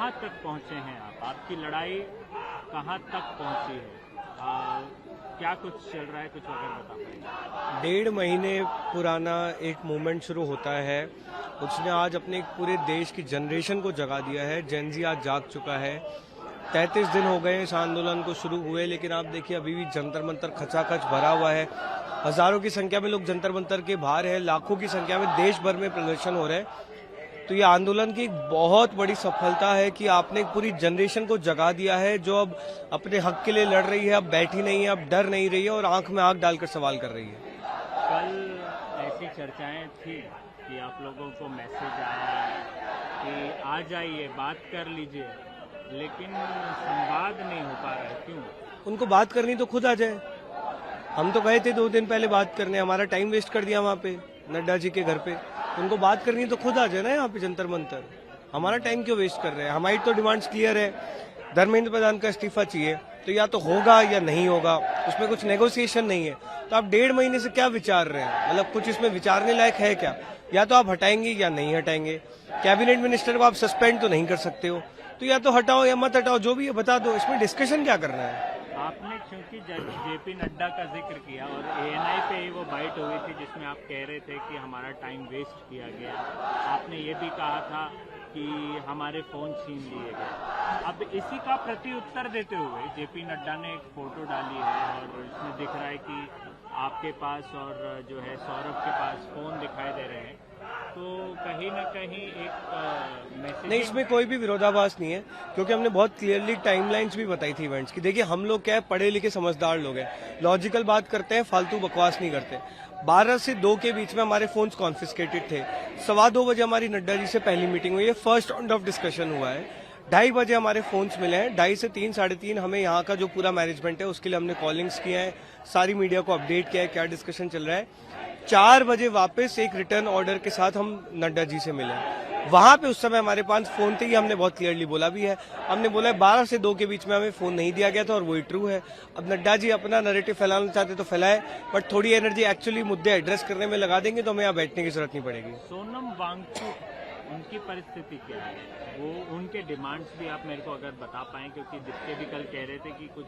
कहाँ तक पहुँचे हैं आप? आपकी लड़ाई कहाँ तक पहुँची है? क्या कुछ चल रहा है, कुछ अगर बता पाएंगे? 1.5 महीने पुराना एक मूवमेंट शुरू होता है, उसने आज अपने एक पूरे देश की जनरेशन को जगा दिया है। जेन ज़ी आज जाग चुका है। 33 दिन हो गए इस आंदोलन को शुरू हुए, लेकिन आप देखिए अभी भी जंतर मंतर खचाखच भरा हुआ है। हजारों की संख्या में लोग जंतर मंतर के बाहर है, लाखों की संख्या में देश भर में प्रदर्शन हो रहे हैं। तो ये आंदोलन की एक बहुत बड़ी सफलता है कि आपने एक पूरी जनरेशन को जगा दिया है, जो अब अपने हक के लिए लड़ रही है, अब बैठी नहीं है, अब डर नहीं रही है और आंख में आंख डालकर सवाल कर रही है। कल ऐसी चर्चाएं थी कि आप लोगों को मैसेज आया कि आ जाइए, बात कर लीजिए, लेकिन संवाद नहीं हो पा रहा है। क्यों? उनको बात करनी तो खुद आ जाए। हम तो गए थे 2 दिन पहले बात करने, हमारा टाइम वेस्ट कर दिया वहाँ पे नड्डा जी के घर पे। उनको बात करनी तो खुद आ जाए ना यहाँ पे जंतर मंतर। हमारा टाइम क्यों वेस्ट कर रहे हैं? हमारी तो डिमांड्स क्लियर है, धर्मेंद्र प्रधान का इस्तीफा चाहिए, तो या तो होगा या नहीं होगा, उसमें कुछ नेगोशिएशन नहीं है। तो आप 1.5 महीने से क्या विचार रहे हैं? मतलब कुछ इसमें विचारने लायक है क्या? या तो आप हटाएंगे या नहीं हटाएंगे। कैबिनेट मिनिस्टर को आप सस्पेंड तो नहीं कर सकते हो, तो या तो हटाओ या मत हटाओ, जो भी है बता दो। इसमें डिस्कशन क्या करना है? आपने क्योंकि जेपी नड्डा का जिक्र किया और एएनआई पे ही वो बाइट हुई थी जिसमें आप कह रहे थे कि हमारा टाइम वेस्ट किया गया। आपने ये भी कहा था कि हमारे फोन छीन लिए गए। अब इसी का प्रति उत्तर देते हुए जेपी नड्डा ने एक फोटो डाली है और इसमें दिख रहा है कि आपके पास और जो है सौरभ के पास फोन दिखाई दे रहे हैं। तो कहीं ना कहीं एक मैसेज नहीं, इसमें कोई भी विरोधाभास नहीं है, क्योंकि हमने बहुत क्लियरली टाइमलाइंस भी बताई थी इवेंट्स की। देखिए हम लोग क्या है, पढ़े लिखे समझदार लोग हैं, लॉजिकल बात करते हैं, फालतू बकवास नहीं करते। 12 से 2 के बीच में हमारे फोन्स कॉन्फिस्केटेड थे। 2:15 बजे हमारी नड्डा जी से पहली मीटिंग हुई है, फर्स्ट राउंड ऑफ डिस्कशन हुआ है। 2:30 बजे हमारे फोन्स मिले हैं। 2:30 से 3, 3:30 हमें यहाँ का जो पूरा मैनेजमेंट है उसके लिए हमने कॉलिंग्स किए हैं, सारी मीडिया को अपडेट किया है क्या डिस्कशन चल रहा है। 4 बजे वापस एक रिटर्न ऑर्डर के साथ हम नड्डा जी से मिले। वहां पे उस समय हमारे पास फोन थे, ये हमने बहुत क्लियरली बोला भी है। हमने बोला है 12 से 2 के बीच में हमें फोन नहीं दिया गया था और वही ट्रू है। अब नड्डा जी अपना नैरेटिव फैलाना चाहते तो फैलाए, बट थोड़ी एनर्जी एक्चुअली मुद्दे एड्रेस करने में लगा देंगे तो हमें यहाँ बैठने की जरूरत नहीं पड़ेगी। सोनम वांगचुक, उनकी परिस्थिति क्या है? वो उनके डिमांड्स भी आप मेरे को अगर बता पाएं, क्योंकि दिप्ते भी कल कह रहे थे कि कुछ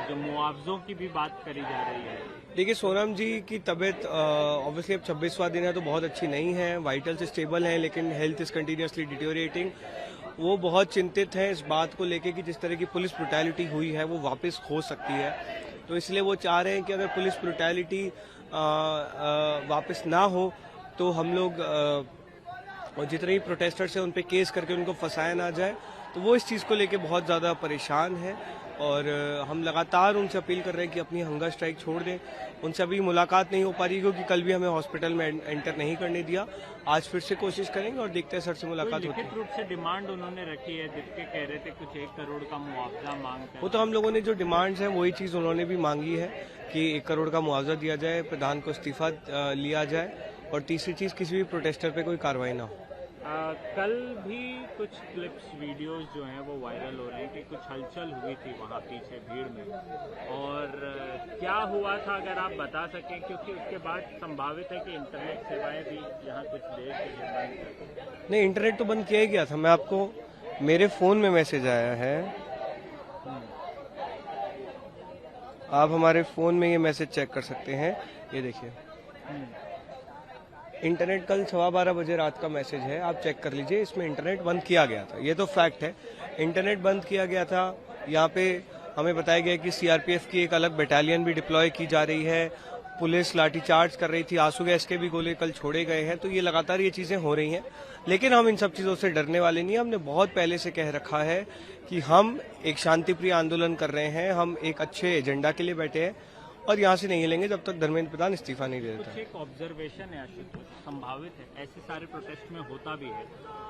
जो मुआवजों की भी बात करी जा रही है। देखिए सोनम जी की तबीयत ऑब्वियसली अब 26वां दिन है तो बहुत अच्छी नहीं है, वाइटल्स स्टेबल हैं, लेकिन हेल्थ इज कंटिन्यूसली डिटोरिएटिंग। वो बहुत चिंतित हैं इस बात को लेके कि जिस तरह की पुलिस ब्रुटैलिटी हुई है वो वापस हो सकती है। तो इसलिए वो चाह रहे हैं कि अगर पुलिस ब्रुटैलिटी वापस ना हो तो हम लोग और जितने भी प्रोटेस्टर्स हैं उन पे केस करके उनको फंसाया ना जाए। तो वो इस चीज़ को लेके बहुत ज़्यादा परेशान है और हम लगातार उनसे अपील कर रहे हैं कि अपनी हंगर स्ट्राइक छोड़ दें। उनसे अभी मुलाकात नहीं हो पा रही क्योंकि कल भी हमें हॉस्पिटल में एंटर नहीं करने दिया। आज फिर से कोशिश करेंगे और देखते हैं सर से मुलाकात होती है। लिखित रूप से डिमांड उन्होंने रखी है, दिप्ते कह रहे थे कुछ 1 करोड़ का मुआवजा मांगते। वो तो हम लोगों ने जो डिमांड्स हैं वही चीज़ उन्होंने भी मांगी है कि 1 करोड़ का मुआवजा दिया जाए, प्रधान को इस्तीफा लिया जाए और तीसरी चीज़ किसी भी प्रोटेस्टर पर कोई कार्रवाई ना हो। कल भी कुछ क्लिप्स वीडियोस जो हैं वो वायरल हो रहे हैं कि कुछ हलचल हुई थी वहाँ पीछे भीड़ में, और क्या हुआ था अगर आप बता सकें, क्योंकि उसके बाद संभावित है कि इंटरनेट सेवाएं भी यहाँ कुछ देर के लिए बंद कर। नहीं, इंटरनेट तो बंद किया ही गया था। मैं आपको, मेरे फोन में मैसेज आया है, आप हमारे फोन में ये मैसेज चेक कर सकते हैं, ये देखिए। इंटरनेट कल 12:15 बजे रात का मैसेज है, आप चेक कर लीजिए। इसमें इंटरनेट बंद किया गया था, ये तो फैक्ट है। इंटरनेट बंद किया गया था। यहाँ पे हमें बताया गया कि सीआरपीएफ की एक अलग बटालियन भी डिप्लॉय की जा रही है, पुलिस लाठीचार्ज कर रही थी, आंसू गैस के भी गोले कल छोड़े गए हैं। तो ये लगातार ये चीजें हो रही हैं, लेकिन हम इन सब चीजों से डरने वाले नहीं हैं। हमने बहुत पहले से कह रखा है कि हम एक शांतिप्रिय आंदोलन कर रहे हैं, हम एक अच्छे एजेंडा के लिए बैठे हैं और यहाँ से नहीं हिलेंगे जब तक धर्मेंद्र प्रधान इस्तीफा नहीं दे देता। कुछ एक ऑब्जर्वेशन है आशुतोष, संभावित है ऐसे सारे प्रोटेस्ट में होता भी है,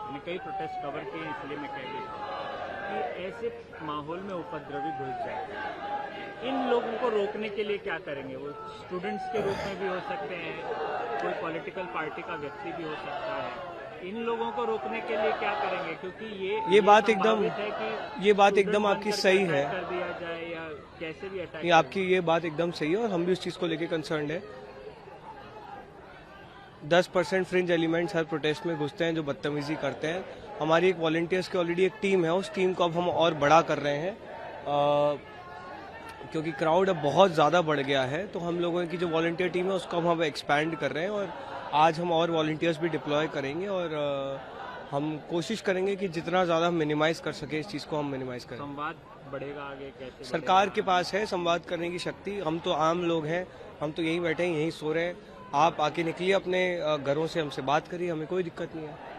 मैंने कई प्रोटेस्ट कवर किए इसलिए मैं कह देता हूँ कि ऐसे माहौल में उपद्रवी घुस जाते हैं। इन लोगों को रोकने के लिए क्या करेंगे? वो स्टूडेंट्स के रूप में भी हो सकते हैं, कोई पॉलिटिकल पार्टी का व्यक्ति भी हो सकता है। इन लोगों को रोकने के लिए क्या करेंगे? क्योंकि ये बात एकदम, ये बात एकदम आपकी सही है, कर दिया जाए या कैसे भी अटैक। ये आपकी ये बात एकदम सही है और हम भी उस चीज को लेके कंसर्न है। 10% फ्रिंज एलिमेंट्स हर प्रोटेस्ट में घुसते हैं जो बदतमीजी करते हैं, हमारी एक वॉलंटियर्स की ऑलरेडी एक टीम है, उस टीम को अब हम और बड़ा कर रहे हैं क्योंकि क्राउड अब बहुत ज़्यादा बढ़ गया है। तो हम लोगों की जो वॉलंटियर टीम है उसको हम अब एक्सपैंड कर रहे हैं और आज हम और वॉलंटियर्स भी डिप्लॉय करेंगे और हम कोशिश करेंगे कि जितना ज़्यादा हम मिनिमाइज़ कर सके इस चीज़ को हम मिनिमाइज़ करें। संवाद बढ़ेगा आगे कैसे? सरकार के पास है संवाद करने की शक्ति, हम तो आम लोग हैं, हम तो यहीं बैठे हैं, यहीं सो रहे हैं। आप आके निकलिए अपने घरों से, हमसे बात करिए, हमें कोई दिक्कत नहीं है।